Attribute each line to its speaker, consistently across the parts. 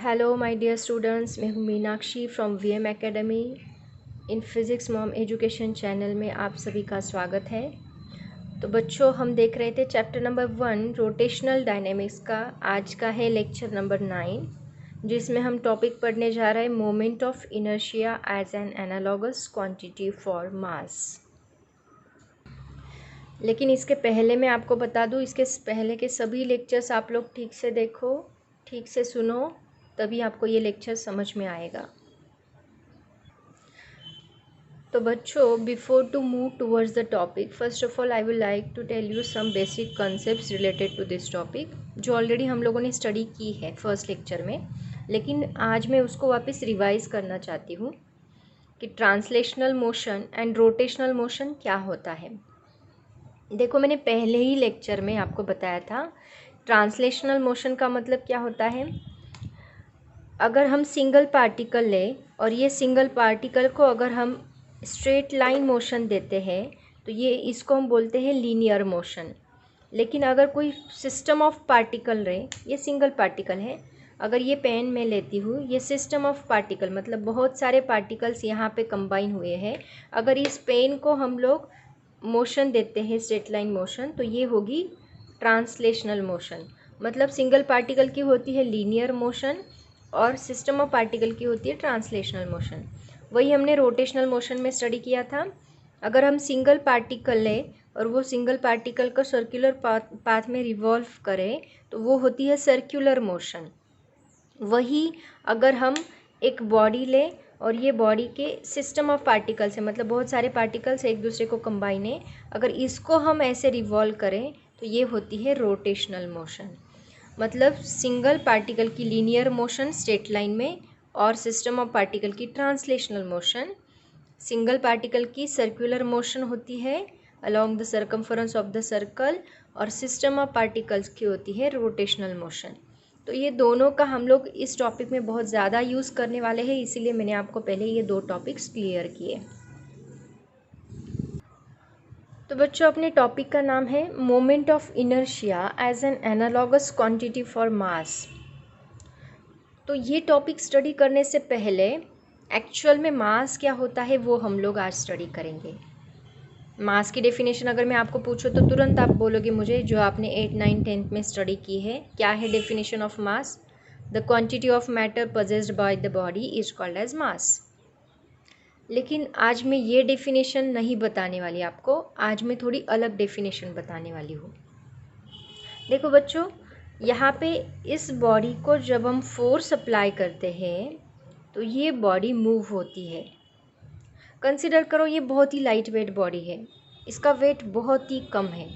Speaker 1: Hello my dear students, मैं हूँ Meenakshi from VM academy. In physics mom education channel में आप सभी का स्वागत है। तो बच्चों, हम देख रहे थे चैप्टर नंबर 1 रोटेशनल डायनेमिक्स का। आज का है लेक्चर नंबर 9, जिसमें हम टॉपिक पढ़ने जा रहे हैं moment of inertia as an analogous quantity for mass. लेकिन इसके पहले मैं आपको बता दूं, इसके पहले के सभी लेक्चर्स आप लोग ठीक से देखो, ठीक से सुनो, तभी आपको ये लेक्चर समझ में आएगा। तो बच्चों, before to move towards the topic, first of all I will like to tell you some basic concepts related to this topic, जो ऑलरेडी हम लोगों ने स्टडी की है फर्स्ट लेक्चर में, लेकिन आज मैं उसको वापस रिवाइज करना चाहती हूँ कि translational motion and rotational motion क्या होता है। देखो, मैंने पहले ही लेक्चर में आपको बताया था ट्रांसलेशनल मोशन का मतलब क्या होता है। अगर हम सिंगल पार्टिकल लें और ये सिंगल पार्टिकल को अगर हम स्ट्रेट लाइन मोशन देते हैं तो ये इसको हम बोलते हैं लीनियर मोशन। लेकिन अगर कोई सिस्टम ऑफ पार्टिकल रहे, ये सिंगल पार्टिकल है, अगर ये पेन में लेती हूँ, ये सिस्टम ऑफ पार्टिकल मतलब बहुत सारे पार्टिकल्स यहाँ पे कंबाइन हुए हैं, अगर इस पेन को हम लोग मोशन देते हैं स्ट्रेट लाइन मोशन, तो ये होगी ट्रांसलेशनल मोशन। मतलब सिंगल पार्टिकल की होती है लीनियर मोशन और सिस्टम ऑफ पार्टिकल की होती है ट्रांसलेशनल मोशन। वही हमने रोटेशनल मोशन में स्टडी किया था। अगर हम सिंगल पार्टिकल लें और वो सिंगल पार्टिकल को सर्कुलर पाथ में रिवॉल्व करें तो वो होती है सर्कुलर मोशन। वही अगर हम एक बॉडी लें और ये बॉडी के सिस्टम ऑफ पार्टिकल्स है, मतलब बहुत सारे पार्टिकल्स एक दूसरे को कंबाइन है, अगर इसको हम ऐसे रिवॉल्व करें तो ये होती है रोटेशनल मोशन। मतलब सिंगल पार्टिकल की लीनियर मोशन स्ट्रेट लाइन में और सिस्टम ऑफ पार्टिकल की ट्रांसलेशनल मोशन। सिंगल पार्टिकल की सर्कुलर मोशन होती है along the circumference of the circle और सिस्टम ऑफ पार्टिकल्स की होती है रोटेशनल मोशन। तो ये दोनों का हम लोग इस टॉपिक में बहुत ज़्यादा यूज़ करने वाले हैं, इसीलिए मैंने आपको पहले ये दो टॉपिक्स क्लियर किए। तो बच्चों, अपने टॉपिक का नाम है moment of inertia as an analogous quantity for mass. तो ये टॉपिक स्टडी करने से पहले एक्चुअल में मास क्या होता है वो हम लोग आज स्टडी करेंगे। मास की डेफिनेशन अगर मैं आपको पूछूं तो तुरंत आप बोलोगे मुझे, जो आपने 8, 9, 10 में स्टडी की है। क्या है definition of mass? The quantity of matter possessed by the body is called as mass. लेकिन आज मैं ये डेफिनेशन नहीं बताने वाली आपको, आज मैं थोड़ी अलग डेफिनेशन बताने वाली हूँ। देखो बच्चों, यहाँ पे इस बॉडी को जब हम फोर्स अप्लाई करते हैं तो ये बॉडी मूव होती है। कंसिडर करो, ये बहुत ही लाइट वेट बॉडी है, इसका वेट बहुत ही कम है,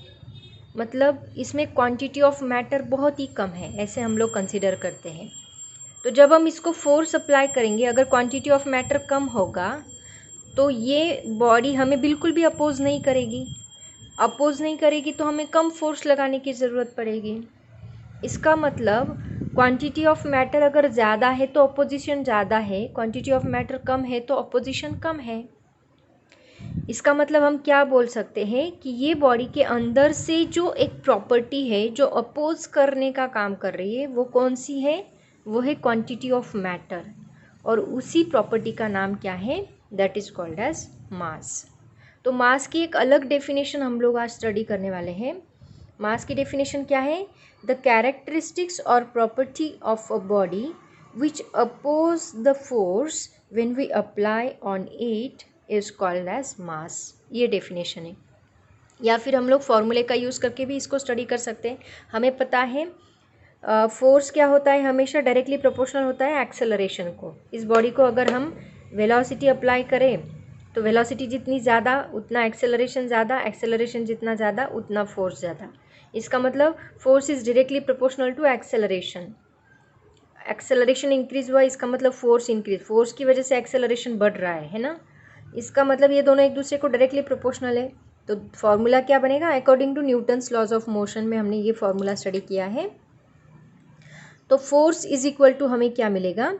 Speaker 1: मतलब इसमें क्वांटिटी ऑफ मैटर बहुत ही कम है, ऐसे हम लोग कंसिडर करते हैं। तो जब हम इसको फोर्स अप्लाई करेंगे, अगर क्वांटिटी ऑफ मैटर कम होगा तो ये बॉडी हमें बिल्कुल भी अपोज नहीं करेगी। अपोज नहीं करेगी तो हमें कम फोर्स लगाने की ज़रूरत पड़ेगी। इसका मतलब क्वांटिटी ऑफ मैटर अगर ज़्यादा है तो अपोजिशन ज़्यादा है, क्वांटिटी ऑफ मैटर कम है तो अपोजिशन कम है। इसका मतलब हम क्या बोल सकते हैं कि ये बॉडी के अंदर से जो एक प्रॉपर्टी है जो अपोज करने का काम कर रही है, वो कौन सी है? वो है क्वांटिटी ऑफ मैटर, और उसी प्रॉपर्टी का नाम क्या है? That is called as mass. तो मास की एक अलग डेफिनेशन हम लोग आज स्टडी करने वाले हैं। मास की डेफिनेशन क्या है? द कैरेक्टरिस्टिक्स और property of a body which oppose the force when we apply on it is called as mass. ये डेफिनेशन है, या फिर हम लोग फॉर्मूले का यूज़ करके भी इसको स्टडी कर सकते हैं। हमें पता है फोर्स क्या होता है, हमेशा डायरेक्टली प्रोपोर्शनल होता है एक्सेलरेशन को। इस बॉडी को अगर हम वेलोसिटी अप्लाई करें तो वेलोसिटी जितनी ज़्यादा उतना एक्सेलरेशन ज़्यादा, एक्सेलरेशन जितना ज़्यादा उतना फोर्स ज़्यादा। इसका मतलब force is directly proportional to acceleration. Acceleration increase हुआ, इसका मतलब फोर्स इंक्रीज, फोर्स की वजह से एक्सेलरेशन बढ़ रहा है ना। इसका मतलब ये दोनों एक दूसरे को डायरेक्टली प्रोपोर्शनल है। तो फॉर्मूला क्या बनेगा? According to Newton's laws of motion में हमने ये फॉर्मूला स्टडी किया है। तो फोर्स इज इक्वल टू हमें क्या मिलेगा?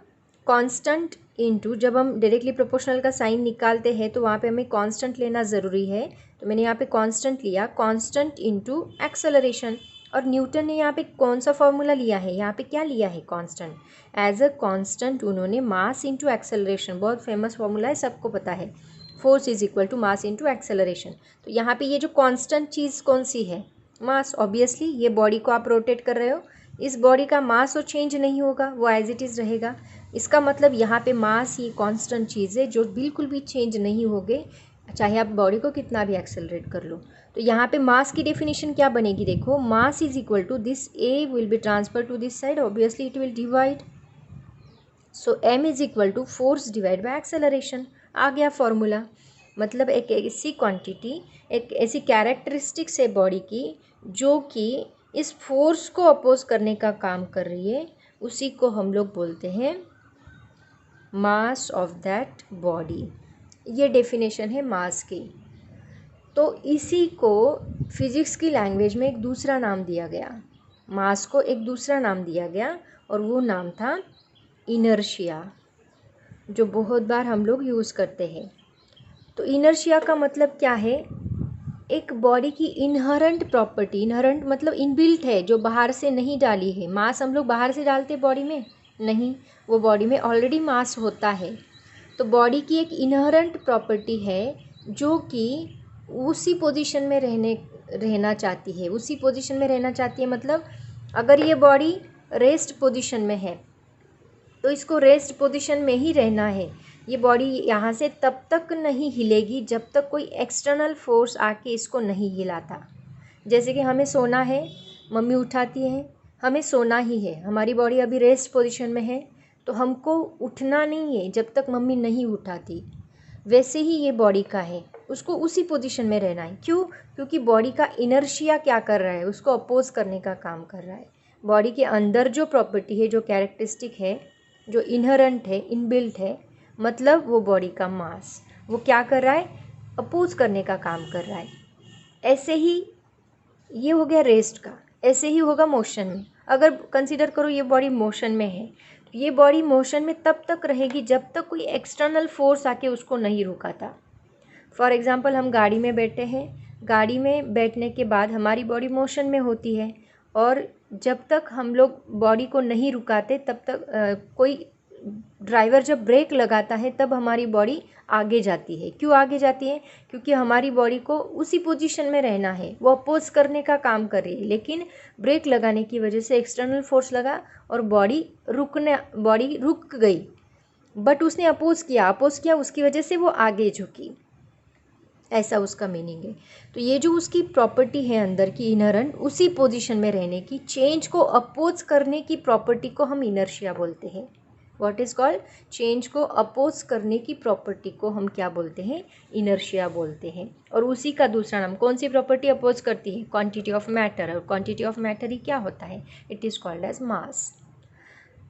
Speaker 1: कांस्टेंट इनटू, जब हम डायरेक्टली प्रोपोर्शनल का साइन निकालते हैं तो वहाँ पे हमें कांस्टेंट लेना ज़रूरी है, तो मैंने यहाँ पे कांस्टेंट लिया, कांस्टेंट इनटू एक्सेलरेशन। और न्यूटन ने यहाँ पे कौन सा फॉर्मूला लिया है, यहाँ पे क्या लिया है, कांस्टेंट। एज अ कांस्टेंट उन्होंने मास इनटू एक्सेलरेशन, बहुत फेमस फॉर्मूला है, सबको पता है, force is equal to mass into acceleration. तो यहाँ पे ये जो कांस्टेंट चीज़ कौन सी है, मास। ऑब्वियसली ये बॉडी को आप रोटेट कर रहे हो, इस बॉडी का मास तो चेंज नहीं होगा, वो एज इट इज़ रहेगा। इसका मतलब यहाँ पे मास ये कांस्टेंट चीज़ है जो बिल्कुल भी चेंज नहीं होगे, चाहे आप बॉडी को कितना भी एक्सेलरेट कर लो। तो यहाँ पे मास की डेफिनेशन क्या बनेगी, देखो, mass is equal to this A will be transfer to this side, obviously it will divide, so M is equal to force divide by acceleration. आ गया फॉर्मूला। मतलब एक ऐसी क्वांटिटी, एक ऐसी कैरेक्टरिस्टिक्स है बॉडी की जो कि इस फोर्स को अपोज करने का काम कर रही है, उसी को हम लोग बोलते हैं मास ऑफ दैट बॉडी। ये डेफिनेशन है मास की। तो इसी को फिजिक्स की लैंग्वेज में एक दूसरा नाम दिया गया, मास को एक दूसरा नाम दिया गया, और वो नाम था इनर्शिया, जो बहुत बार हम लोग यूज़ करते हैं। तो इनर्शिया का मतलब क्या है, एक बॉडी की इनहरेंट प्रॉपर्टी, इनहरेंट मतलब इनबिल्ट है, जो बाहर से नहीं डाली है। मास हम लोग बाहर से डालते बॉडी में नहीं, वो बॉडी में ऑलरेडी मास होता है। तो बॉडी की एक इनहरेंट प्रॉपर्टी है जो कि उसी पोजीशन में रहना चाहती है, उसी पोजीशन में रहना चाहती है। मतलब अगर ये बॉडी रेस्ट पोजीशन में है तो इसको रेस्ट पोजीशन में ही रहना है। ये बॉडी यहाँ से तब तक नहीं हिलेगी जब तक कोई एक्सटर्नल फोर्स आके इसको नहीं हिलाता। जैसे कि हमें सोना है, मम्मी उठाती है, हमें सोना ही है, हमारी बॉडी अभी रेस्ट पोजीशन में है, तो हमको उठना नहीं है जब तक मम्मी नहीं उठाती। वैसे ही ये बॉडी का है, उसको उसी पोजीशन में रहना है। क्यों? क्योंकि बॉडी का इनर्शिया क्या कर रहा है, उसको अपोज करने का काम कर रहा है। बॉडी के अंदर जो प्रॉपर्टी है, जो कैरेक्टरिस्टिक है, जो इनहरेंट है, इनबिल्ट है, मतलब वो बॉडी का मास, वो क्या कर रहा है, अपोज करने का काम कर रहा है। ऐसे ही ये हो गया रेस्ट का, ऐसे ही होगा मोशन में। अगर कंसीडर करो ये बॉडी मोशन में है, तो ये बॉडी मोशन में तब तक रहेगी जब तक कोई एक्सटर्नल फोर्स आके उसको नहीं रुकाता। फॉर एग्ज़ाम्पल हम गाड़ी में बैठे हैं, गाड़ी में बैठने के बाद हमारी बॉडी मोशन में होती है, और जब तक हम लोग बॉडी को नहीं रुकाते तब तक कोई ड्राइवर जब ब्रेक लगाता है तब हमारी बॉडी आगे जाती है। क्यों आगे जाती है? क्योंकि हमारी बॉडी को उसी पोजीशन में रहना है, वो अपोज करने का काम कर रही है। लेकिन ब्रेक लगाने की वजह से एक्सटर्नल फोर्स लगा और बॉडी रुक गई, बट उसने अपोज किया, उसकी वजह से वो आगे झुकी, ऐसा उसका मीनिंग है। तो ये जो उसकी प्रॉपर्टी है अंदर की इनहरेंट, उसी पोजीशन में रहने की, चेंज को अपोज करने की प्रॉपर्टी को हम इनर्शिया बोलते हैं। What is called? चेंज को अपोज करने की प्रॉपर्टी को हम क्या बोलते हैं? इनर्शिया बोलते हैं। और उसी का दूसरा नाम, कौन सी प्रॉपर्टी अपोज करती है? Quantity of matter. और क्वांटिटी ऑफ मैटर ही क्या होता है? It is called as mass.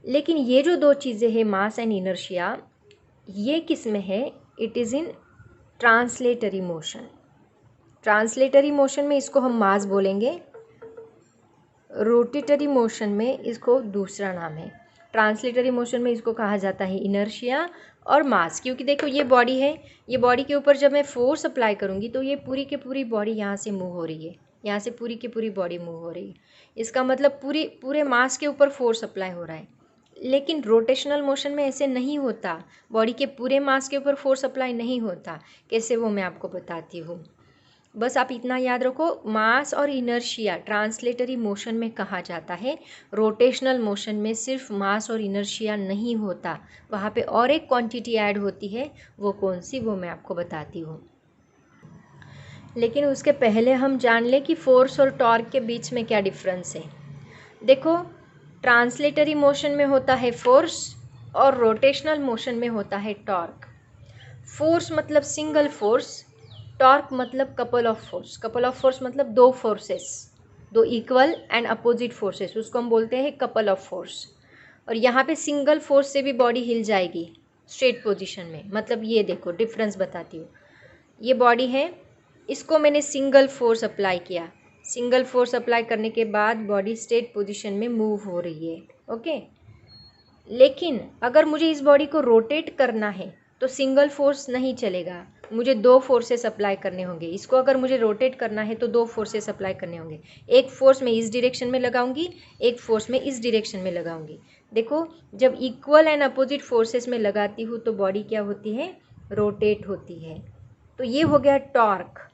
Speaker 1: लेकिन ये जो दो चीज़ें हैं, मास एंड इनर्शिया, ये किस में है? It is in translatory motion. Translatory motion में इसको हम मास बोलेंगे, रोटेटरी मोशन में इसको दूसरा नाम है। ट्रांसलेटरी मोशन में इसको कहा जाता है इनर्शिया और मास। क्योंकि देखो ये बॉडी है, ये बॉडी के ऊपर जब मैं फोर्स अप्लाई करूँगी तो ये पूरी की पूरी बॉडी यहाँ से मूव हो रही है, यहाँ से पूरी की पूरी बॉडी मूव हो रही है। इसका मतलब पूरे मास के ऊपर फोर्स अप्लाई हो रहा है। लेकिन रोटेशनल मोशन में ऐसे नहीं होता, बॉडी के पूरे मास के ऊपर फोर्स अप्लाई नहीं होता। कैसे, वो मैं आपको बताती हूँ। बस आप इतना याद रखो, मास और इनर्शिया ट्रांसलेटरी मोशन में कहा जाता है। रोटेशनल मोशन में सिर्फ मास और इनर्शिया नहीं होता, वहाँ पे और एक क्वांटिटी ऐड होती है। वो कौन सी, वो मैं आपको बताती हूँ। लेकिन उसके पहले हम जान लें कि फोर्स और टॉर्क के बीच में क्या डिफरेंस है। देखो, ट्रांसलेटरी मोशन में होता है फोर्स और रोटेशनल मोशन में होता है टॉर्क। फोर्स मतलब सिंगल फोर्स, टॉर्क मतलब couple of force. Couple of force मतलब दो फोर्सेस, दो इक्वल एंड अपोजिट फोर्सेस, उसको हम बोलते हैं कपल ऑफ फोर्स। और यहाँ पे सिंगल फोर्स से भी बॉडी हिल जाएगी स्ट्रेट पोजीशन में। मतलब ये देखो डिफरेंस बताती हूँ। ये बॉडी है, इसको मैंने सिंगल फोर्स अप्लाई किया, सिंगल फोर्स अप्लाई करने के बाद बॉडी स्ट्रेट पोजीशन में मूव हो रही है, ओके। लेकिन अगर मुझे इस बॉडी को रोटेट करना है तो सिंगल फोर्स नहीं चलेगा, मुझे दो फोर्सेस अप्लाई करने होंगे। इसको अगर मुझे रोटेट करना है तो दो फोर्सेस अप्लाई करने होंगे। एक फोर्स मैं इस डायरेक्शन में लगाऊंगी, एक फोर्स मैं इस डायरेक्शन में लगाऊंगी। देखो, जब इक्वल एंड अपोजिट फोर्सेस में लगाती हूँ तो बॉडी क्या होती है, रोटेट होती है। तो ये हो गया टॉर्क।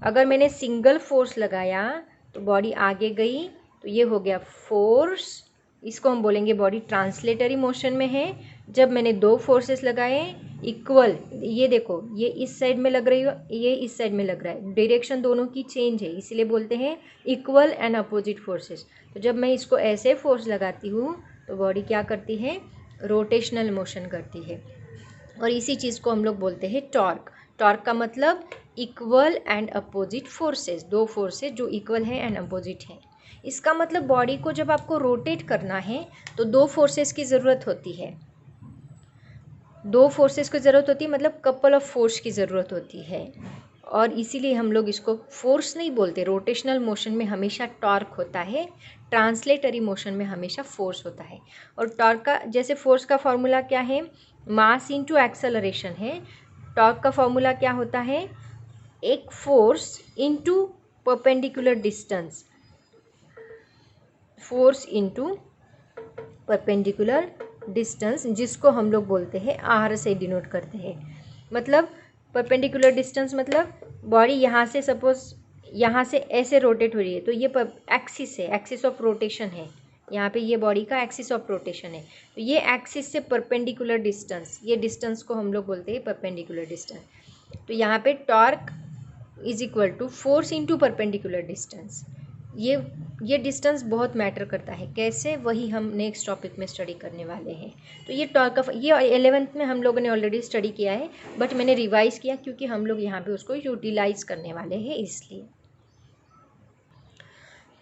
Speaker 1: अगर मैंने सिंगल फोर्स लगाया तो बॉडी आगे गई, तो ये हो गया फोर्स। इसको हम बोलेंगे बॉडी ट्रांसलेटरी मोशन में है। जब मैंने दो फोर्सेस लगाए इक्वल, ये देखो, ये इस साइड में लग रही हो, ये इस साइड में लग रहा है, डायरेक्शन दोनों की चेंज है, इसलिए बोलते हैं इक्वल एंड अपोजिट फोर्सेस। तो जब मैं इसको ऐसे फोर्स लगाती हूँ तो बॉडी क्या करती है, रोटेशनल मोशन करती है। और इसी चीज़ को हम लोग बोलते हैं टॉर्क। टॉर्क का मतलब इक्वल एंड अपोजिट फोर्सेस, दो फोर्सेस जो इक्वल है एंड अपोजिट है। इसका मतलब बॉडी को जब आपको रोटेट करना है तो दो फोर्सेस की ज़रूरत होती है। दो फोर्सेस की ज़रूरत होती है, मतलब कपल ऑफ फोर्स की ज़रूरत होती है। और इसीलिए हम लोग इसको फोर्स नहीं बोलते। रोटेशनल मोशन में हमेशा टॉर्क होता है, ट्रांसलेटरी मोशन में हमेशा फोर्स होता है। और टॉर्क का, जैसे फोर्स का फॉर्मूला क्या है, मास इनटू एक्सेलरेशन है। टॉर्क का फॉर्मूला क्या होता है, एक force into perpendicular distance, force into perpendicular distance, जिसको हम लोग बोलते हैं आर से डिनोट करते हैं। मतलब परपेंडिकुलर डिस्टेंस मतलब बॉडी यहाँ से, सपोज यहाँ से ऐसे रोटेट हो रही है तो ये एक्सिस है, एक्सिस ऑफ रोटेशन है। यहाँ पे ये बॉडी का एक्सिस ऑफ रोटेशन है, तो ये एक्सिस से परपेंडिकुलर डिस्टेंस, ये डिस्टेंस को हम लोग बोलते हैं परपेंडिकुलर डिस्टेंस। तो यहाँ पे torque is equal to force into perpendicular distance. ये डिस्टेंस बहुत मैटर करता है। कैसे, वही हम नेक्स्ट टॉपिक में स्टडी करने वाले हैं। तो ये टॉर्क ऑफ, ये 11th में हम लोगों ने ऑलरेडी स्टडी किया है, बट मैंने रिवाइज किया क्योंकि हम लोग यहाँ पे उसको यूटिलाइज करने वाले हैं, इसलिए।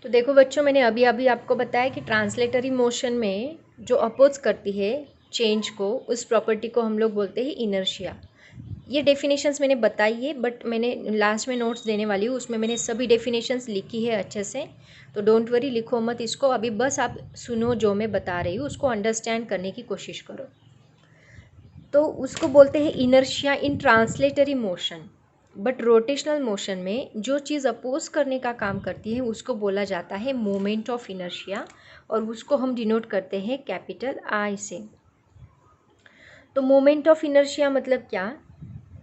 Speaker 1: तो देखो बच्चों, मैंने अभी अभी आपको बताया कि ट्रांसलेटरी मोशन में जो अपोज करती है चेंज को, उस प्रॉपर्टी को हम लोग बोलते हैं इनर्शिया। ये डेफिनेशंस मैंने बताई है, बट मैंने लास्ट में नोट्स देने वाली हूँ, उसमें मैंने सभी डेफिनेशंस लिखी है अच्छे से। तो डोंट वरी, लिखो मत इसको, अभी बस आप सुनो, जो मैं बता रही हूँ उसको अंडरस्टैंड करने की कोशिश करो। तो उसको बोलते हैं inertia in translatory motion. But rotational motion में जो चीज़ अपोज करने का काम करती है उसको बोला जाता है मोमेंट ऑफ इनर्शिया, और उसको हम डिनोट करते हैं कैपिटल आई से। तो मोमेंट ऑफ इनर्शिया मतलब क्या,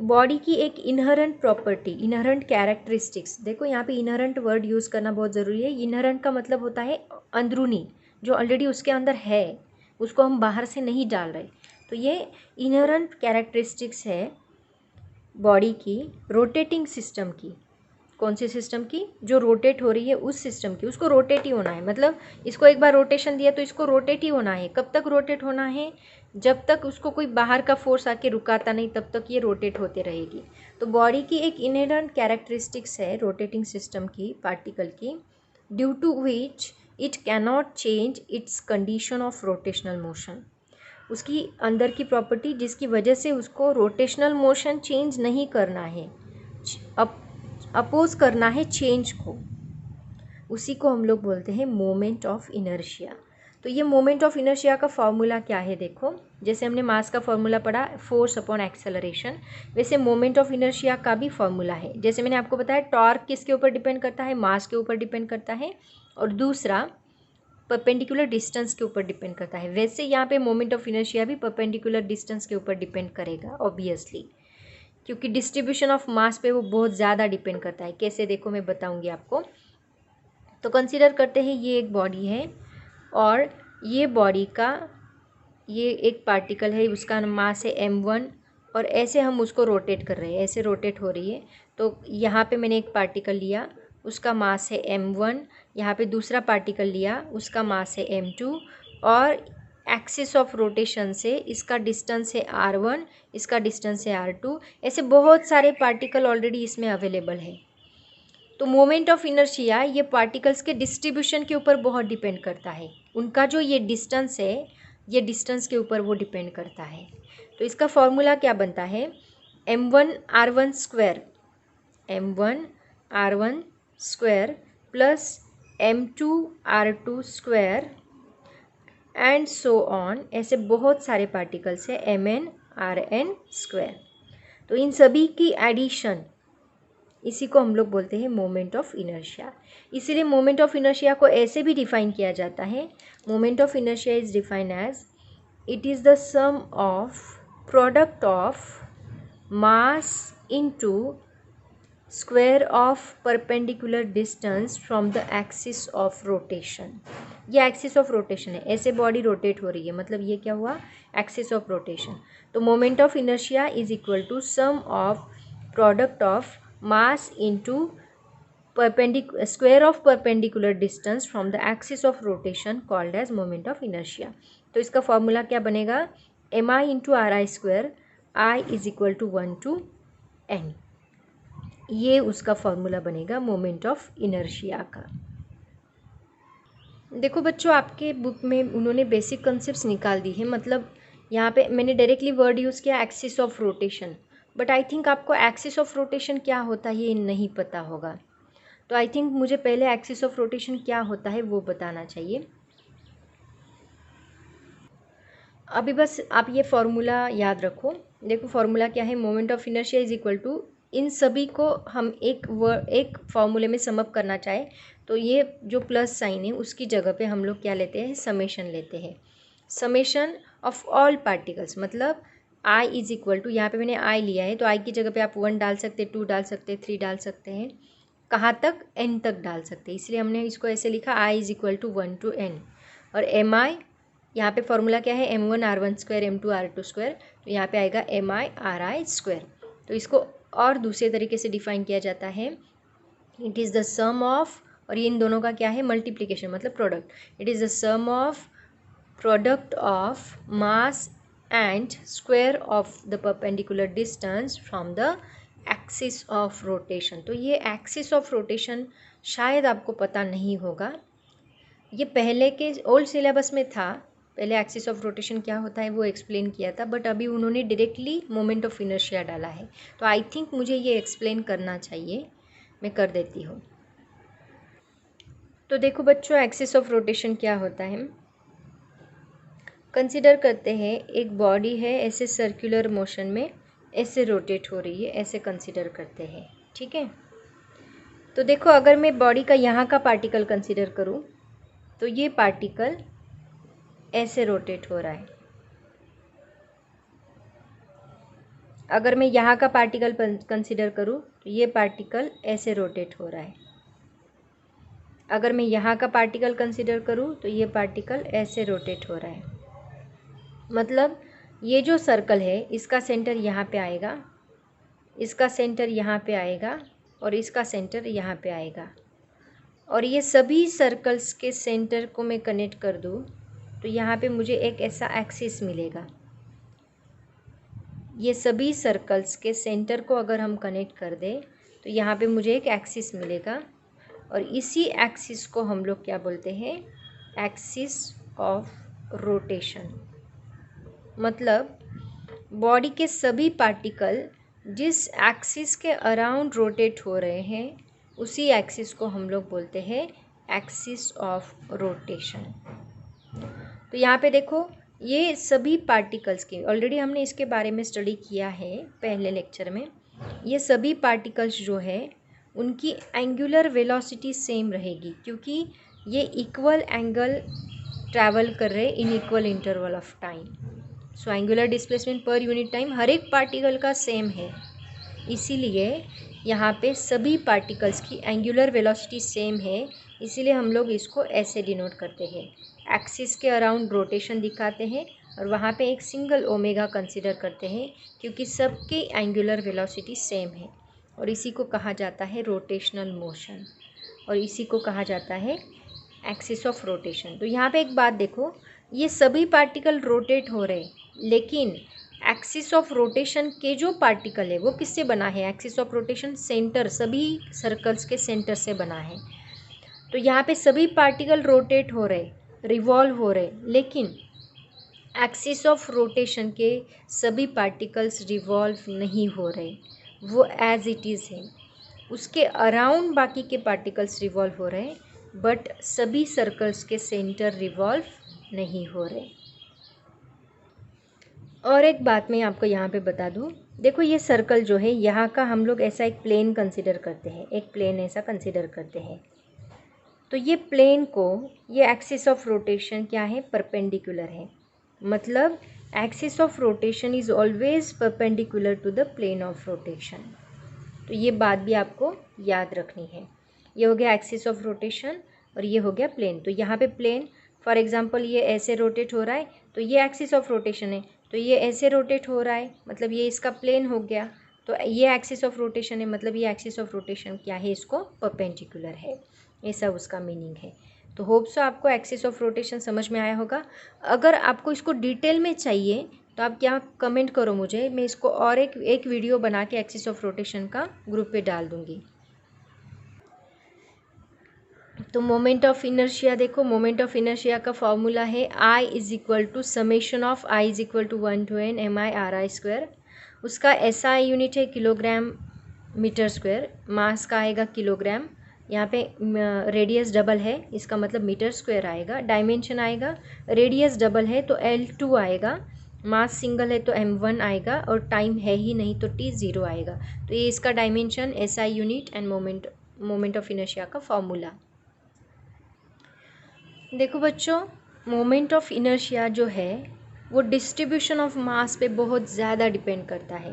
Speaker 1: बॉडी की एक इनहरेंट प्रॉपर्टी, इनहरेंट कैरेक्टरिस्टिक्स। देखो यहाँ पे इनहरेंट वर्ड यूज़ करना बहुत ज़रूरी है। इनहरेंट का मतलब होता है अंदरूनी, जो ऑलरेडी उसके अंदर है, उसको हम बाहर से नहीं डाल रहे। तो ये इनहरेंट कैरेक्टरिस्टिक्स है बॉडी की रोटेटिंग सिस्टम की। कौन सी सिस्टम की, जो रोटेट हो रही है उस सिस्टम की। उसको रोटेट ही होना है, मतलब इसको एक बार रोटेशन दिया तो इसको रोटेट ही होना है। कब तक रोटेट होना है, जब तक उसको कोई बाहर का फोर्स आके रुकाता नहीं, तब तक ये रोटेट होते रहेगी। तो बॉडी की एक इनहेरेंट कैरेक्टरिस्टिक्स है रोटेटिंग सिस्टम की, पार्टिकल की, due to which it cannot change its condition of rotational motion. उसकी अंदर की प्रॉपर्टी जिसकी वजह से उसको रोटेशनल मोशन चेंज नहीं करना है, अपोज करना है चेंज को, उसी को हम लोग बोलते हैं मोमेंट ऑफ इनर्शिया। तो ये मोमेंट ऑफ इनर्शिया का फॉर्मूला क्या है, देखो, जैसे हमने मास का फॉर्मूला पढ़ा फोर्स अपॉन एक्सेलरेशन, वैसे मोमेंट ऑफ इनर्शिया का भी फॉर्मूला है। जैसे मैंने आपको बताया टॉर्क किसके ऊपर डिपेंड करता है, मास के ऊपर डिपेंड करता है, और दूसरा परपेंडिकुलर डिस्टेंस के ऊपर डिपेंड करता है। वैसे यहाँ पे मोमेंट ऑफ इनर्शिया भी परपेंडिकुलर डिस्टेंस के ऊपर डिपेंड करेगा ऑब्वियसली, क्योंकि डिस्ट्रीब्यूशन ऑफ मास पे वो बहुत ज़्यादा डिपेंड करता है। कैसे, देखो मैं बताऊंगी आपको। तो कंसीडर करते हैं ये एक बॉडी है, और ये बॉडी का ये एक पार्टिकल है, उसका मास है m1, और ऐसे हम उसको रोटेट कर रहे हैं, ऐसे रोटेट हो रही है। तो यहाँ पे मैंने एक पार्टिकल लिया, उसका मास है m1, यहाँ पे दूसरा पार्टिकल लिया, उसका मास है m2, और एक्सिस ऑफ रोटेशन से इसका डिस्टेंस है r1, इसका डिस्टेंस है r2। ऐसे बहुत सारे पार्टिकल ऑलरेडी इसमें अवेलेबल है। तो मोमेंट ऑफ इनर्शिया ये पार्टिकल्स के डिस्ट्रीब्यूशन के ऊपर बहुत डिपेंड करता है। उनका जो ये डिस्टेंस है, ये डिस्टेंस के ऊपर वो डिपेंड करता है। तो इसका फॉर्मूला क्या बनता है, m1r1 square, m1r1 square plus m2r2 square and so on. ऐसे बहुत सारे पार्टिकल्स है mn rn²। तो इन सभी की एडिशन, इसी को हम लोग बोलते हैं मोमेंट ऑफ इनर्शिया। इसीलिए मोमेंट ऑफ इनर्शिया को ऐसे भी डिफाइन किया जाता है, moment of inertia is defined as it is the sum of product of mass into square of perpendicular distance from the axis of rotation. ये axis of rotation है, ऐसे body rotate हो रही है, मतलब ये क्या हुआ, एक्सिस ऑफ रोटेशन। तो moment of inertia is equal to sum of product of mass into square of perpendicular distance from the axis of rotation called as moment of inertia. तो इसका फॉर्मूला क्या बनेगा, mi into RI², I is equal to 1 to n। ये उसका formula बनेगा moment of inertia का। देखो बच्चों, आपके बुक में उन्होंने बेसिक कॉन्सेप्ट्स निकाल दी है, मतलब यहाँ पे मैंने डायरेक्टली वर्ड यूज़ किया axis of rotation, but I think आपको एक्सिस ऑफ रोटेशन क्या होता है ये नहीं पता होगा। तो आई थिंक मुझे पहले एक्सिस ऑफ रोटेशन क्या होता है वो बताना चाहिए। अभी बस आप ये फॉर्मूला याद रखो। देखो फॉर्मूला क्या है, moment of inertia is equal to, इन सभी को हम एक फॉर्मूले में समअप करना चाहे तो ये जो प्लस साइन है उसकी जगह पे हम लोग क्या लेते हैं, समेशन लेते हैं। समेशन ऑफ ऑल पार्टिकल्स, मतलब आई इज इक्वल टू, यहाँ पे मैंने आई लिया है तो आई की जगह पे आप 1 डाल सकते हैं, 2 डाल सकते हैं, 3 डाल सकते हैं, कहाँ तक, n तक डाल सकते हैं, इसलिए हमने इसको ऐसे लिखा i is equal to 1 to n। और mi, यहाँ पे फॉर्मूला क्या है, m1r1² m2r2², तो यहाँ पे आएगा mi/ri²। तो इसको और दूसरे तरीके से डिफाइन किया जाता है, it is the sum of, और ये इन दोनों का क्या है, मल्टीप्लिकेशन मतलब product, it is the sum of product of mass and square of the perpendicular distance from the axis of rotation. तो ये एक्सिस ऑफ रोटेशन शायद आपको पता नहीं होगा, ये पहले के ओल्ड सिलेबस में था, पहले एक्सिस ऑफ रोटेशन क्या होता है वो एक्सप्लेन किया था, बट अभी उन्होंने डायरेक्टली मोमेंट ऑफ इनर्शिया डाला है, तो आई थिंक मुझे ये एक्सप्लेन करना चाहिए, मैं कर देती हूँ। तो देखो बच्चों, एक्सिस ऑफ रोटेशन क्या होता है, कंसिडर करते हैं एक बॉडी है ऐसे सर्कुलर मोशन में ऐसे रोटेट हो रही है, ऐसे कंसिडर करते हैं, ठीक है। तो देखो अगर मैं बॉडी का यहाँ का पार्टिकल कंसिडर करूँ तो ये पार्टिकल ऐसे रोटेट हो रहा है। अगर मैं यहाँ का पार्टिकल कंसिडर करूँ तो ये पार्टिकल ऐसे रोटेट हो रहा है। अगर मैं यहाँ का पार्टिकल कंसिडर करूँ तो ये पार्टिकल ऐसे रोटेट हो रहा है। मतलब ये जो सर्कल है इसका सेंटर यहाँ पे आएगा, इसका सेंटर यहाँ पे आएगा और इसका सेंटर यहाँ पे आएगा, और ये सभी सर्कल्स के सेंटर को मैं कनेक्ट कर दूँ तो यहाँ पे मुझे एक ऐसा एक्सिस मिलेगा। ये सभी सर्कल्स के सेंटर को अगर हम कनेक्ट कर दें तो यहाँ पे मुझे एक एक्सिस मिलेगा, और इसी एक्सिस को हम लोग क्या बोलते हैं, एक्सिस ऑफ रोटेशन। मतलब बॉडी के सभी पार्टिकल जिस एक्सिस के अराउंड रोटेट हो रहे हैं उसी एक्सिस को हम लोग बोलते हैं एक्सिस ऑफ रोटेशन। तो यहाँ पे देखो ये सभी पार्टिकल्स की, ऑलरेडी हमने इसके बारे में स्टडी किया है पहले लेक्चर में, ये सभी पार्टिकल्स जो है उनकी एंगुलर वेलोसिटी सेम रहेगी, क्योंकि ये इक्वल एंगल ट्रैवल कर रहे in equal interval of time. So angular displacement per unit time हर एक पार्टिकल का सेम है, इसीलिए यहाँ पे सभी पार्टिकल्स की एंगुलर वेलोसिटी सेम है, इसीलिए हम लोग इसको ऐसे डिनोट करते हैं, एक्सिस के अराउंड रोटेशन दिखाते हैं और वहाँ पे एक सिंगल ओमेगा कंसिडर करते हैं, क्योंकि सबकी एंगुलर वेलोसिटी सेम है, और इसी को कहा जाता है रोटेशनल मोशन, और इसी को कहा जाता है एक्सिस ऑफ रोटेशन। तो यहाँ पे एक बात देखो, ये सभी पार्टिकल रोटेट हो रहे, लेकिन एक्सिस ऑफ रोटेशन के जो पार्टिकल है वो किससे बना है, एक्सिस ऑफ रोटेशन सेंटर, सभी सर्कल्स के सेंटर से बना है। तो यहाँ पे सभी पार्टिकल रोटेट हो रहे, रिवॉल्व हो रहे, लेकिन एक्सिस ऑफ रोटेशन के सभी पार्टिकल्स रिवॉल्व नहीं हो रहे, वो एज इट इज़ है, उसके अराउंड बाकी के पार्टिकल्स रिवॉल्व हो रहे, बट सभी सर्कल्स के सेंटर रिवॉल्व नहीं हो रहे। और एक बात मैं आपको यहाँ पे बता दूँ, देखो ये सर्कल जो है यहाँ का हम लोग ऐसा एक प्लेन कंसिडर करते हैं, एक प्लेन ऐसा कंसिडर करते हैं। तो ये प्लेन को, ये एक्सिस ऑफ रोटेशन क्या है, परपेंडिकुलर है। मतलब axis of rotation is always perpendicular to the plane of rotation. तो ये बात भी आपको याद रखनी है। ये हो गया एक्सिस ऑफ रोटेशन और ये हो गया प्लेन। तो यहाँ पे प्लेन, फॉर एग्जांपल ये ऐसे रोटेट हो रहा है तो ये एक्सिस ऑफ रोटेशन है, तो ये ऐसे रोटेट हो रहा है मतलब ये इसका प्लेन हो गया। तो ये एक्सिस ऑफ रोटेशन है मतलब ये एक्सिस ऑफ रोटेशन क्या है, इसको परपेंडिकुलर है। ऐसा उसका मीनिंग है। तो होप सो आपको एक्सिस ऑफ रोटेशन समझ में आया होगा। अगर आपको इसको डिटेल में चाहिए तो आप क्या कमेंट करो मुझे, मैं इसको और एक वीडियो बना के एक्सिस ऑफ रोटेशन का ग्रुप पे डाल दूँगी। तो मोमेंट ऑफ इनर्शिया देखो, मोमेंट ऑफ इनर्शिया का फॉर्मूला है I is equal to summation of I is equal to 1 to n MI/RI²। उसका SI यूनिट है किलोग्राम मीटर स्क्वायर, मास का आएगा किलोग्राम, यहाँ पे रेडियस डबल है इसका मतलब मीटर स्क्वायर आएगा, डायमेंशन आएगा, रेडियस डबल है तो L2 आएगा, मास सिंगल है तो M1 आएगा और टाइम है ही नहीं तो T0 आएगा। तो ये इसका dimension, SI unit end moment of inertia का फॉर्मूला। देखो बच्चों, मोमेंट ऑफ इनर्शिया जो है वो डिस्ट्रीब्यूशन ऑफ मास पे बहुत ज़्यादा डिपेंड करता है।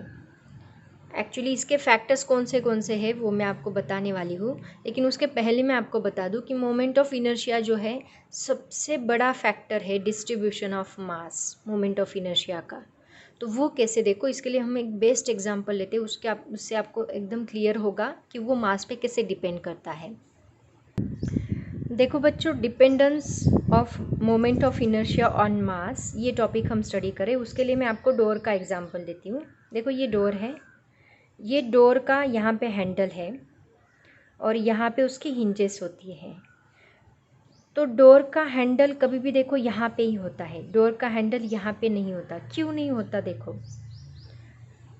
Speaker 1: एक्चुअली इसके फैक्टर्स कौन से हैं वो मैं आपको बताने वाली हूँ, लेकिन उसके पहले मैं आपको बता दूँ कि मोमेंट ऑफ इनर्शिया जो है सबसे बड़ा फैक्टर है distribution of mass moment of inertia का। तो वो कैसे, देखो इसके लिए हम एक बेस्ट एग्जांपल लेते हैं, उससे आपको एकदम क्लियर होगा कि वो मास पे कैसे डिपेंड करता है। देखो बच्चों, dependence of moment of inertia on मास, ये टॉपिक हम स्टडी करें उसके लिए मैं आपको डोर का एग्जांपल देती हूँ। देखो ये डोर है, ये डोर का यहाँ पे हैंडल है और यहाँ पे उसकी हिंजेस होती है। तो डोर का हैंडल कभी भी देखो यहाँ पे ही होता है, डोर का हैंडल यहाँ पे नहीं होता। क्यों नहीं होता, देखो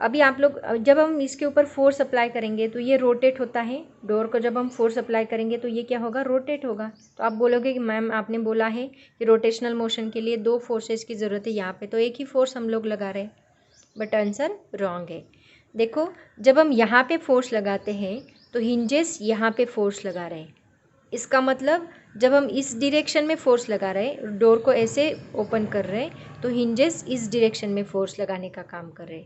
Speaker 1: अभी आप लोग, जब हम इसके ऊपर फोर्स अप्लाई करेंगे तो ये रोटेट होता है। डोर को जब हम फोर्स अप्लाई करेंगे तो ये क्या होगा, रोटेट होगा। तो आप बोलोगे कि मैम आपने बोला है कि रोटेशनल मोशन के लिए दो फोर्सेस की ज़रूरत है, यहाँ पे तो एक ही फोर्स हम लोग लगा रहे हैं, बट आंसर रॉन्ग है। देखो जब हम यहाँ पे फोर्स लगाते हैं तो हिंजेस यहाँ पे फोर्स लगा रहे हैं। इसका मतलब जब हम इस डायरेक्शन में फोर्स लगा रहे हैं, डोर को ऐसे ओपन कर रहे हैं, तो हिंजेस इस डायरेक्शन में फोर्स लगाने का काम कर रहे हैं,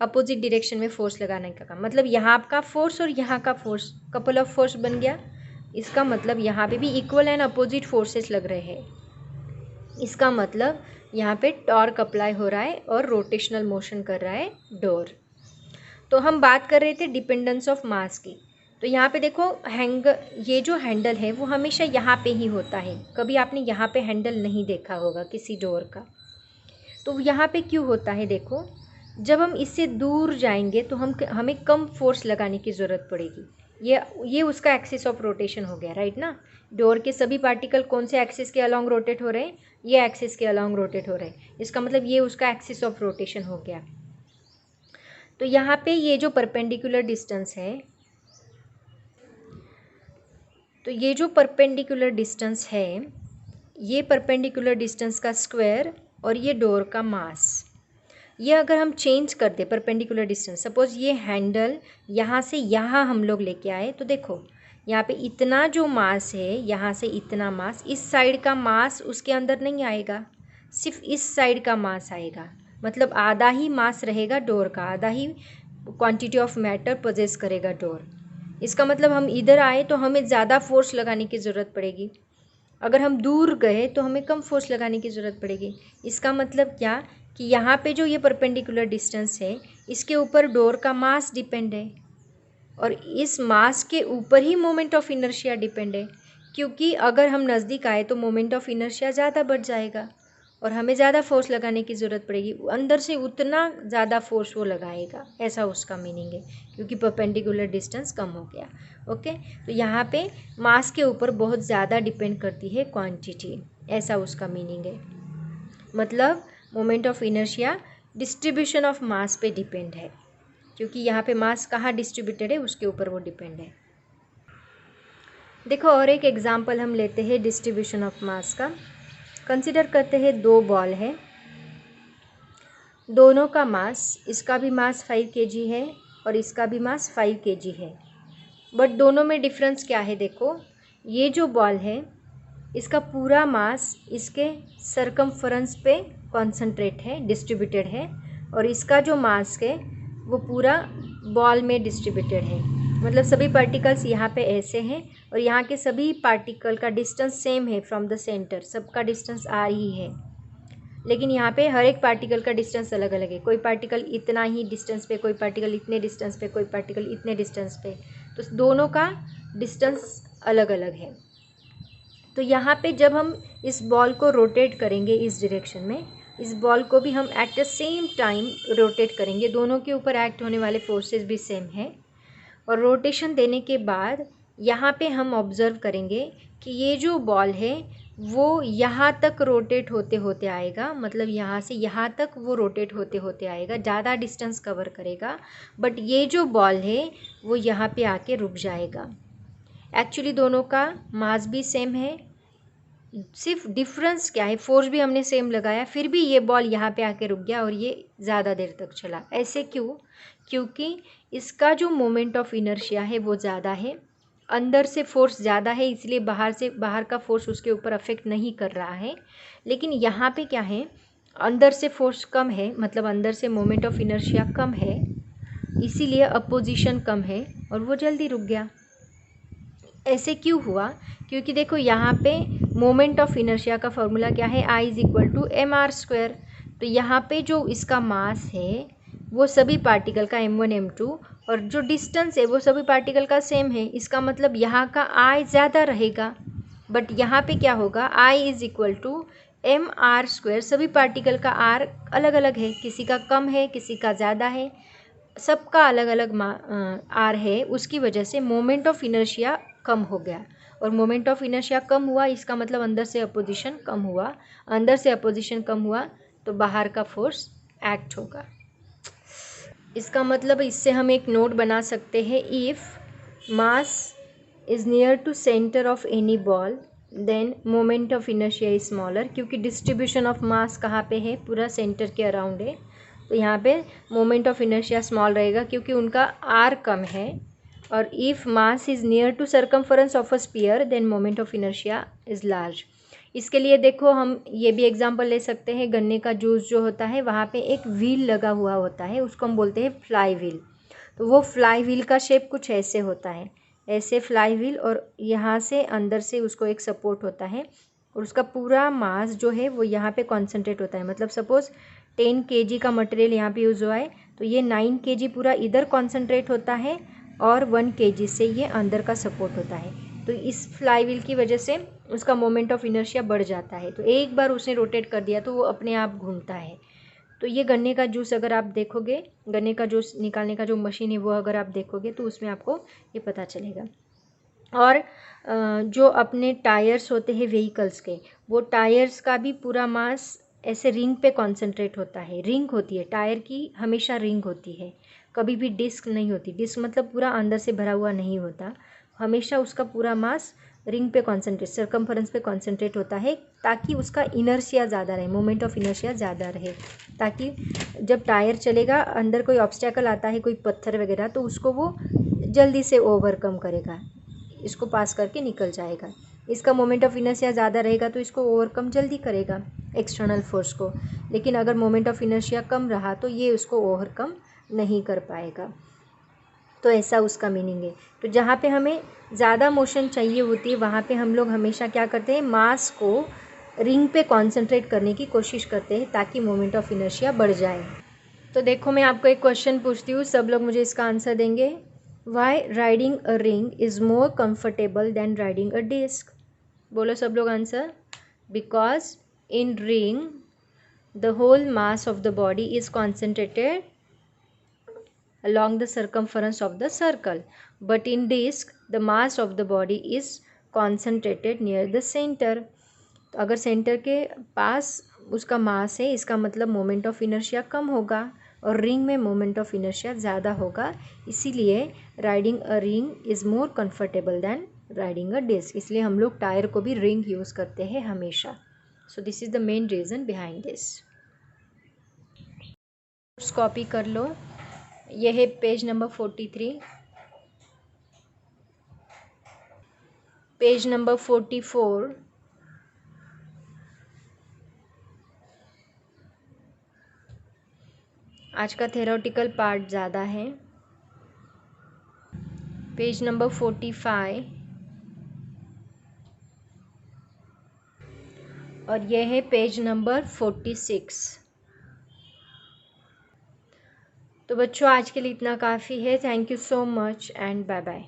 Speaker 1: अपोजिट डायरेक्शन में फोर्स लगाने का काम। मतलब यहाँ का फोर्स और यहाँ का फोर्स कपल ऑफ फोर्स बन गया। इसका मतलब यहाँ पे भी इक्वल एंड अपोजिट फोर्सेस लग रहे हैं। इसका मतलब यहाँ पे टॉर्क अप्लाई हो रहा है और रोटेशनल मोशन कर रहा है डोर। तो हम बात कर रहे थे डिपेंडेंस ऑफ मास की। तो यहाँ पे देखो ये जो हैंडल है वो हमेशा यहाँ पे ही होता है। कभी आपने यहाँ पे हैंडल नहीं देखा होगा किसी डोर का। तो यहाँ पे क्यों होता है, देखो जब हम इससे दूर जाएंगे तो हमें कम फोर्स लगाने की ज़रूरत पड़ेगी। ये उसका एक्सिस ऑफ रोटेशन हो गया, राइट ना। डोर के सभी पार्टिकल कौन से एक्सिस के अलॉन्ग रोटेट हो रहे हैं, ये एक्सिस के अलॉन्ग रोटेट हो रहे हैं। इसका मतलब ये उसका एक्सिस ऑफ रोटेशन हो गया। तो यहाँ पे ये जो परपेंडिकुलर डिस्टेंस है, तो ये जो परपेंडिकुलर डिस्टेंस है, ये परपेंडिकुलर डिस्टेंस का स्क्वायर और ये डोर का मास, ये अगर हम चेंज कर दें परपेंडिकुलर डिस्टेंस, सपोज ये हैंडल यहाँ से यहाँ हम लोग लेके आए, तो देखो यहाँ पे इतना जो मास है, यहाँ से इतना मास, इस साइड का मास उसके अंदर नहीं आएगा, सिर्फ इस साइड का मास आएगा। मतलब आधा ही मास रहेगा डोर का, आधा ही क्वांटिटी ऑफ मैटर पोजेस करेगा डोर। इसका मतलब हम इधर आए तो हमें ज़्यादा फोर्स लगाने की ज़रूरत पड़ेगी, अगर हम दूर गए तो हमें कम फोर्स लगाने की ज़रूरत पड़ेगी। इसका मतलब क्या कि यहाँ पे जो ये परपेंडिकुलर डिस्टेंस है, इसके ऊपर डोर का मास डिपेंड है और इस मास के ऊपर ही मोमेंट ऑफ इनर्शिया डिपेंड है। क्योंकि अगर हम नज़दीक आए तो मोमेंट ऑफ इनर्शिया ज़्यादा बढ़ जाएगा और हमें ज़्यादा फोर्स लगाने की ज़रूरत पड़ेगी, अंदर से उतना ज़्यादा फोर्स वो लगाएगा, ऐसा उसका मीनिंग है, क्योंकि परपेंडिकुलर डिस्टेंस कम हो गया। ओके, तो यहाँ पे मास के ऊपर बहुत ज़्यादा डिपेंड करती है क्वांटिटी, ऐसा उसका मीनिंग है। मतलब moment of inertia distribution of मास पे डिपेंड है, क्योंकि यहाँ पे मास कहाँ डिस्ट्रीब्यूटेड है उसके ऊपर वो डिपेंड है। देखो और एक एग्जांपल हम लेते हैं डिस्ट्रीब्यूशन ऑफ मास का। कंसिडर करते हैं दो बॉल है, दोनों का मास, इसका भी मास 5 kg है और इसका भी मास 5 kg है, बट दोनों में डिफरेंस क्या है? देखो, ये जो बॉल है इसका पूरा मास इसके सरकमफरेंस पे कॉन्सेंट्रेट है, डिस्ट्रीब्यूटेड है, और इसका जो मास है वो पूरा बॉल में डिस्ट्रीब्यूटेड है। मतलब सभी पार्टिकल्स यहाँ पे ऐसे हैं और यहाँ के सभी पार्टिकल का डिस्टेंस सेम है फ्रॉम द सेंटर, सबका डिस्टेंस आर ही है, लेकिन यहाँ पे हर एक पार्टिकल का डिस्टेंस अलग अलग है। कोई पार्टिकल इतना ही डिस्टेंस पे, कोई पार्टिकल इतने डिस्टेंस पे, कोई पार्टिकल इतने डिस्टेंस पे, तो दोनों का डिस्टेंस अलग अलग है। तो यहाँ पे जब हम इस बॉल को रोटेट करेंगे इस डायरेक्शन में, इस बॉल को भी हम at the same time rotate करेंगे। दोनों के ऊपर एक्ट होने वाले फोर्सेस भी सेम हैं, और रोटेशन देने के बाद यहाँ पे हम ऑब्ज़र्व करेंगे कि ये जो बॉल है वो यहाँ तक रोटेट होते होते आएगा, मतलब यहाँ से यहाँ तक वो रोटेट होते होते आएगा, ज़्यादा डिस्टेंस कवर करेगा, बट ये जो बॉल है वो यहाँ पे आके रुक जाएगा। एक्चुअली दोनों का मास भी सेम है, सिर्फ डिफरेंस क्या है, फोर्स भी हमने सेम लगाया, फिर भी ये बॉल यहाँ पे आके रुक गया और ये ज़्यादा देर तक चला। ऐसे क्यों? क्योंकि इसका जो मोमेंट ऑफ इनर्शिया है वो ज़्यादा है, अंदर से फोर्स ज़्यादा है, इसलिए बाहर का फोर्स उसके ऊपर अफेक्ट नहीं कर रहा है। लेकिन यहाँ पे क्या है, अंदर से फोर्स कम है, मतलब अंदर से मोमेंट ऑफ इनर्शिया कम है, इसीलिए अपोजिशन कम है और वो जल्दी रुक गया। ऐसे क्यों हुआ? क्योंकि देखो यहाँ पे मोमेंट ऑफ इनर्शिया का फॉर्मूला क्या है, I is equal to mr²। तो यहाँ पे जो इसका मास है वो सभी पार्टिकल का m1 m2, और जो डिस्टेंस है वो सभी पार्टिकल का सेम है, इसका मतलब यहाँ का I ज़्यादा रहेगा। बट यहाँ पे क्या होगा, I is equal to mr²। सभी पार्टिकल का r अलग अलग है, किसी का कम है, किसी का ज़्यादा है, सबका अलग अलग आर है, उसकी वजह से मोमेंट ऑफ इनर्शिया कम हो गया। और मोमेंट ऑफ इनर्शिया कम हुआ, इसका मतलब अंदर से अपोजिशन कम हुआ, अंदर से अपोजिशन कम हुआ तो बाहर का फोर्स एक्ट होगा। इसका मतलब इससे हम एक नोट बना सकते हैं, if mass is near to centre of any ball then moment of inertia is smaller, क्योंकि डिस्ट्रीब्यूशन ऑफ मास कहाँ पे है, पूरा सेंटर के अराउंड है, तो यहाँ पे मोमेंट ऑफ इनर्शिया स्मॉल रहेगा क्योंकि उनका आर कम है। और if mass is near to circumference of a sphere then moment of inertia is large. इसके लिए देखो हम ये भी एग्जांपल ले सकते हैं, गन्ने का जूस जो होता है वहाँ पे एक व्हील लगा हुआ होता है, उसको हम बोलते हैं फ्लाई व्हील। तो वो फ्लाई व्हील का शेप कुछ ऐसे होता है, ऐसे फ्लाई व्हील, और यहाँ से अंदर से उसको एक सपोर्ट होता है और उसका पूरा मास जो है वो यहाँ पे कॉन्सेंट्रेट होता है। मतलब सपोज़ 10 kg का मटेरियल यहाँ पे यूज़ हुआ है, तो ये 9 kg पूरा इधर कॉन्सेंट्रेट होता है और 1 kg से ये अंदर का सपोर्ट होता है। तो इस फ्लाई व्हील की वजह से उसका मोमेंट ऑफ इनर्शिया बढ़ जाता है, तो एक बार उसने रोटेट कर दिया तो वो अपने आप घूमता है। तो ये गन्ने का जूस अगर आप देखोगे, गन्ने का जूस निकालने का जो मशीन है वो अगर आप देखोगे तो उसमें आपको ये पता चलेगा। और जो अपने टायर्स होते हैं व्हीकल्स के, वो टायर्स का भी पूरा मास ऐसे रिंग पे कॉन्सेंट्रेट होता है। रिंग होती है टायर की, हमेशा रिंग होती है, कभी भी डिस्क नहीं होती। डिस्क मतलब पूरा अंदर से भरा हुआ नहीं होता, हमेशा उसका पूरा मास रिंग पे कॉन्सेंट्रेट, सर्कमफरेंस पे कॉन्सेंट्रेट होता है, ताकि उसका इनर्शिया ज़्यादा रहे, मोमेंट ऑफ इनर्शिया ज़्यादा रहे, ताकि जब टायर चलेगा अंदर कोई ऑब्स्टेकल आता है, कोई पत्थर वगैरह, तो उसको वो जल्दी से ओवरकम करेगा, इसको पास करके निकल जाएगा। इसका मोमेंट ऑफ इनर्शिया ज़्यादा रहेगा तो इसको ओवरकम जल्दी करेगा एक्सटर्नल फोर्स को। लेकिन अगर मोमेंट ऑफ इनर्शिया कम रहा तो ये उसको ओवरकम नहीं कर पाएगा। तो ऐसा उसका मीनिंग है। तो जहाँ पे हमें ज़्यादा मोशन चाहिए होती है वहाँ पे हम लोग हमेशा क्या करते हैं, मास को रिंग पे कॉन्सेंट्रेट करने की कोशिश करते हैं ताकि मोमेंट ऑफ इनर्शिया बढ़ जाए। तो देखो मैं आपको एक क्वेश्चन पूछती हूँ, सब लोग मुझे इसका आंसर देंगे। Why riding a ring is more comfortable than riding a disc? बोलो सब लोग answer. Because in ring the whole mass of the body is concentrated along the circumference of the circle, but in disc the mass of the body is concentrated near the center। तो अगर centre के पास उसका मास है, इसका मतलब moment of inertia कम होगा और ring में मोमेंट ऑफ इनर्शिया ज़्यादा होगा, इसीलिए riding a ring is more comfortable than riding a disc. इसलिए हम लोग टायर को भी रिंग यूज़ करते हैं हमेशा। So this is the main reason behind this. Copy कर लो। यह है पेज नंबर 43, पेज नंबर 44, आज का थेरोटिकल पार्ट ज़्यादा है। पेज नंबर 45 और यह है पेज नंबर 46। तो बच्चों आज के लिए इतना काफ़ी है। Thank you so much and bye bye.